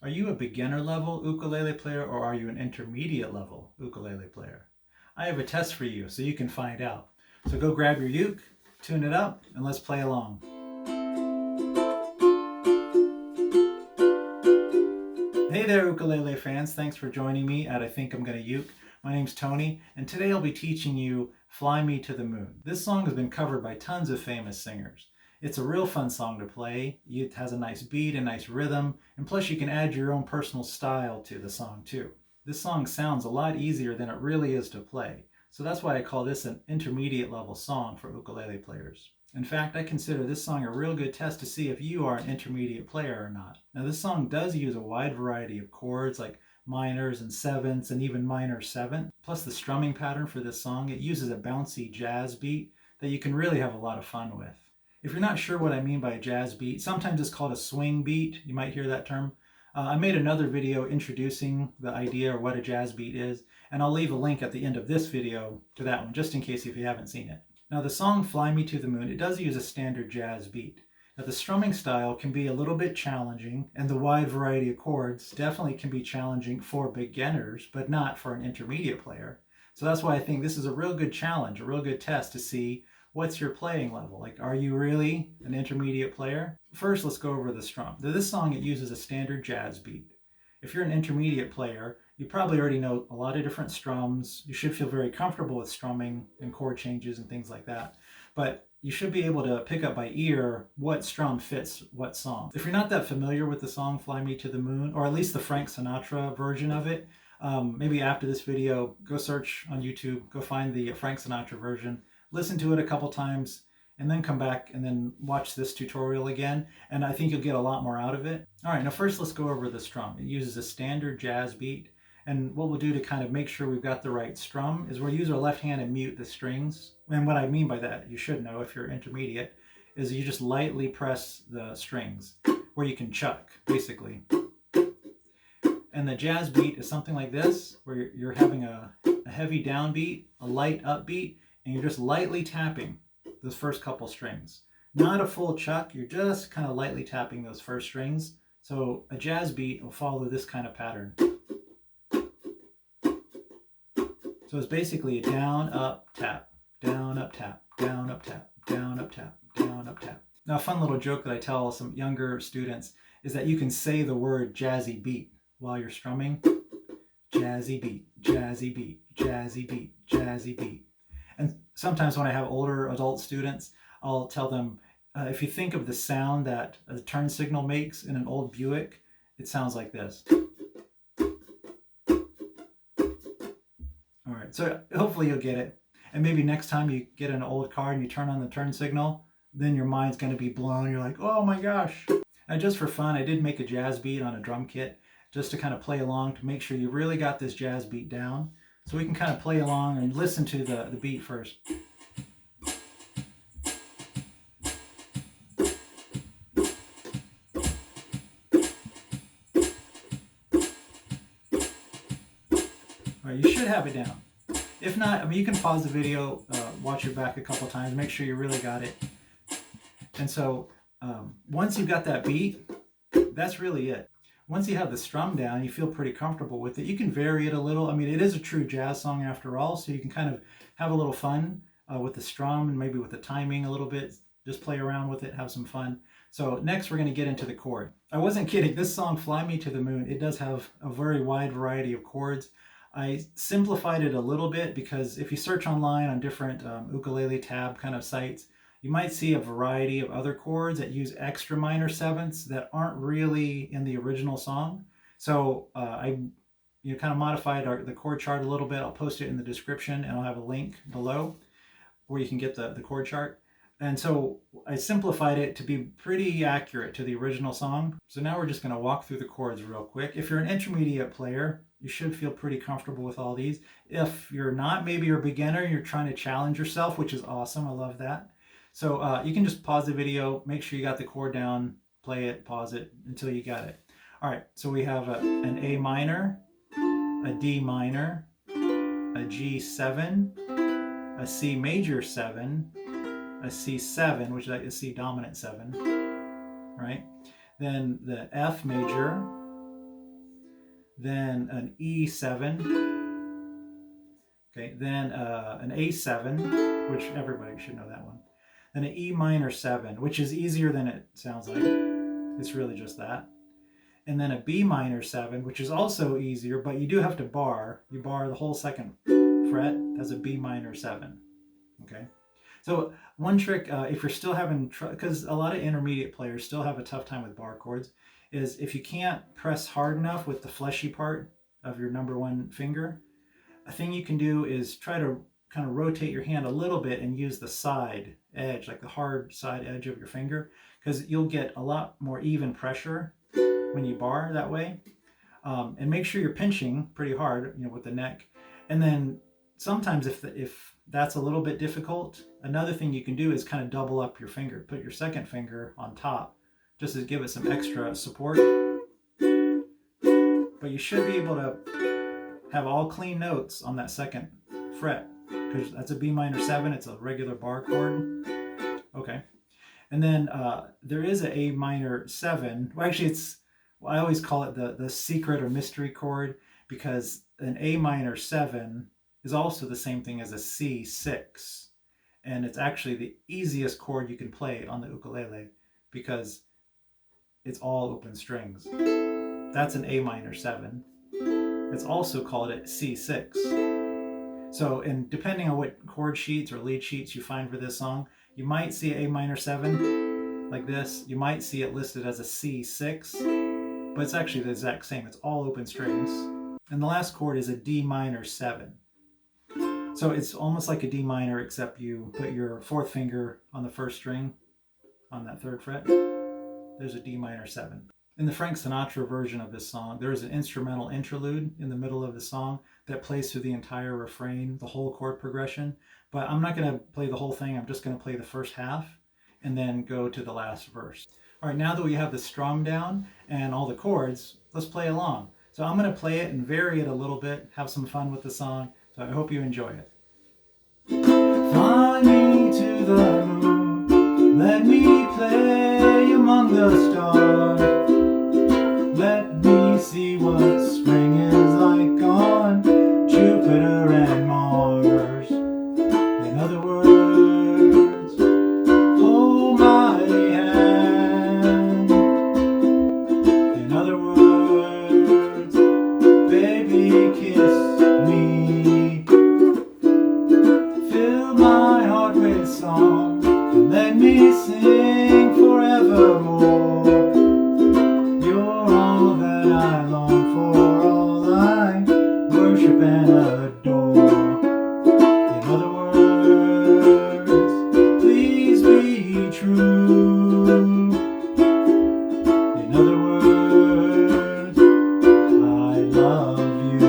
Are you a beginner level ukulele player or are you an intermediate level ukulele player? I have a test for you so you can find out. So go grab your uke, tune it up, and let's play along. Hey there ukulele fans, thanks for joining me at I Think I'm Gonna Uke. My name's Tony, and today I'll be teaching you Fly Me to the Moon. This song has been covered by tons of famous singers. It's a real fun song to play. It has a nice beat, a nice rhythm, and plus you can add your own personal style to the song too. This song sounds a lot easier than it really is to play, so that's why I call this an intermediate level song for ukulele players. In fact, I consider this song a real good test to see if you are an intermediate player or not. Now this song does use a wide variety of chords like minors and sevenths and even minor seventh. Plus the strumming pattern for this song, it uses a bouncy jazz beat that you can really have a lot of fun with. If you're not sure what I mean by a jazz beat, sometimes it's called a swing beat. You might hear that term. I made another video introducing the idea or what a jazz beat is, and I'll leave a link at the end of this video to that one, just in case if you haven't seen it. Now the song Fly Me to the Moon, it does use a standard jazz beat. Now the strumming style can be a little bit challenging, and the wide variety of chords definitely can be challenging for beginners, but not for an intermediate player. So that's why I think this is a real good challenge, a real good test to see what's your playing level. Like, are you really an intermediate player? First, let's go over the strum. This song, it uses a standard jazz beat. If you're an intermediate player, you probably already know a lot of different strums. You should feel very comfortable with strumming and chord changes and things like that. But you should be able to pick up by ear what strum fits what song. If you're not that familiar with the song Fly Me to the Moon, or at least the Frank Sinatra version of it, maybe after this video, go search on YouTube, go find the Frank Sinatra version, listen to it a couple times, and then come back and then watch this tutorial again, and I think you'll get a lot more out of it. All right, now first let's go over the strum. It uses a standard jazz beat, and what we'll do to kind of make sure we've got the right strum is we'll use our left hand and mute the strings. And what I mean by that, you should know if you're intermediate, is you just lightly press the strings, where you can chuck, basically. And the jazz beat is something like this, where you're having a heavy downbeat, a light upbeat, and you're just lightly tapping those first couple strings. Not a full chuck, you're just kind of lightly tapping those first strings. So a jazz beat will follow this kind of pattern. So it's basically a down, up, tap, down, up, tap, down, up, tap, down, up, tap, down, up, tap. Now a fun little joke that I tell some younger students is that you can say the word jazzy beat while you're strumming. Jazzy beat, jazzy beat, jazzy beat, jazzy beat. And sometimes when I have older adult students, I'll tell them, if you think of the sound that a turn signal makes in an old Buick, it sounds like this. All right, so hopefully you'll get it. And maybe next time you get an old car and you turn on the turn signal, then your mind's going to be blown. You're like, oh my gosh. And just for fun, I did make a jazz beat on a drum kit just to kind of play along to make sure you really got this jazz beat down. So we can kind of play along and listen to the beat first. All right, you should have it down. If not, I mean, you can pause the video, watch it back a couple times, make sure you really got it. And so once you've got that beat, that's really it. Once you have the strum down, you feel pretty comfortable with it. You can vary it a little. I mean, it is a true jazz song after all, so you can kind of have a little fun with the strum and maybe with the timing a little bit. Just play around with it, have some fun. So next we're going to get into the chord. I wasn't kidding. This song, Fly Me to the Moon, it does have a very wide variety of chords. I simplified it a little bit because if you search online on different ukulele tab kind of sites, you might see a variety of other chords that use extra minor sevenths that aren't really in the original song. So I kind of modified the chord chart a little bit. I'll post it in the description and I'll have a link below where you can get the chord chart. And so I simplified it to be pretty accurate to the original song. So now we're just going to walk through the chords real quick. If you're an intermediate player, you should feel pretty comfortable with all these. If you're not, maybe you're a beginner, you're trying to challenge yourself, which is awesome. I love that. So you can just pause the video, make sure you got the chord down, play it, pause it until you got it. All right, so we have an A minor, a D minor, a G7, a C major 7, a C7, which is like a C dominant 7, right? Then the F major, then an E7, okay, then an A7, which everybody should know that one, then an E minor 7, which is easier than it sounds like. It's really just that. And then a B minor 7, which is also easier, but you do have to bar. You bar the whole second fret as a B minor 7, okay? So one trick, if you're still having, because a lot of intermediate players still have a tough time with bar chords, is if you can't press hard enough with the fleshy part of your number one finger, a thing you can do is try to kind of rotate your hand a little bit and use the side edge, like the hard side edge of your finger, because you'll get a lot more even pressure when you bar that way. And make sure you're pinching pretty hard, with the neck. And then sometimes if that's a little bit difficult, another thing you can do is kind of double up your finger. Put your second finger on top, just to give it some extra support. But you should be able to have all clean notes on that second fret, because that's a B minor 7. It's a regular bar chord. Okay. And then there is an A minor 7. Well, actually, I always call it the secret or mystery chord, because an A minor 7 is also the same thing as a C6. And it's actually the easiest chord you can play on the ukulele, because it's all open strings. That's an A minor 7. It's also called a C6. So, and depending on what chord sheets or lead sheets you find for this song, you might see A minor 7 like this. You might see it listed as a C6, but it's actually the exact same. It's all open strings. And the last chord is a D minor 7. So it's almost like a D minor, except you put your fourth finger on the first string on that third fret. There's a D minor 7. In the Frank Sinatra version of this song, there is an instrumental interlude in the middle of the song that plays through the entire refrain, the whole chord progression. But I'm not going to play the whole thing. I'm just going to play the first half and then go to the last verse. All right, now that we have the strum down and all the chords, let's play along. So I'm going to play it and vary it a little bit, have some fun with the song. So I hope you enjoy it. Fly me to the moon, let me play among the stars. Let me see what spring is like on Jupiter and Mars. In other words, hold my hand. In other words, baby, kiss me. Fill my heart with song and let me sing forevermore. And adore. In other words, please be true. In other words, I love you.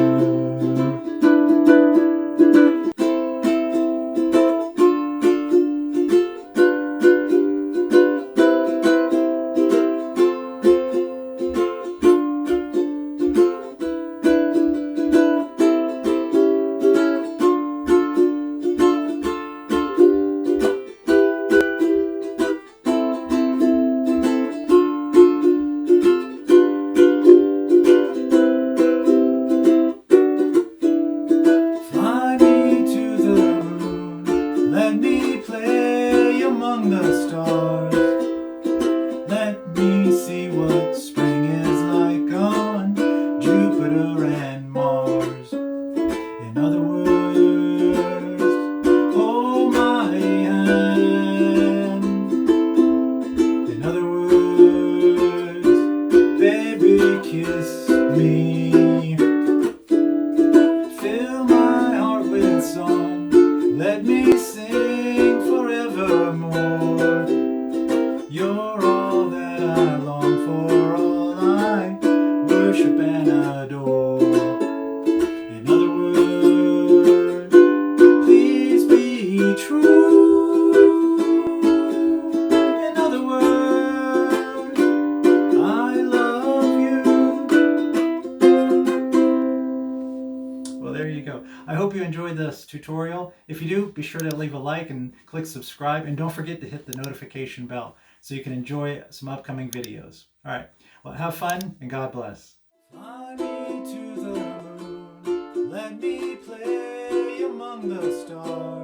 I hope you enjoyed this tutorial. If you do, be sure to leave a like and click subscribe, and don't forget to hit the notification bell so you can enjoy some upcoming videos. All right, well, have fun and God bless. me to the moon. Let me play among the stars.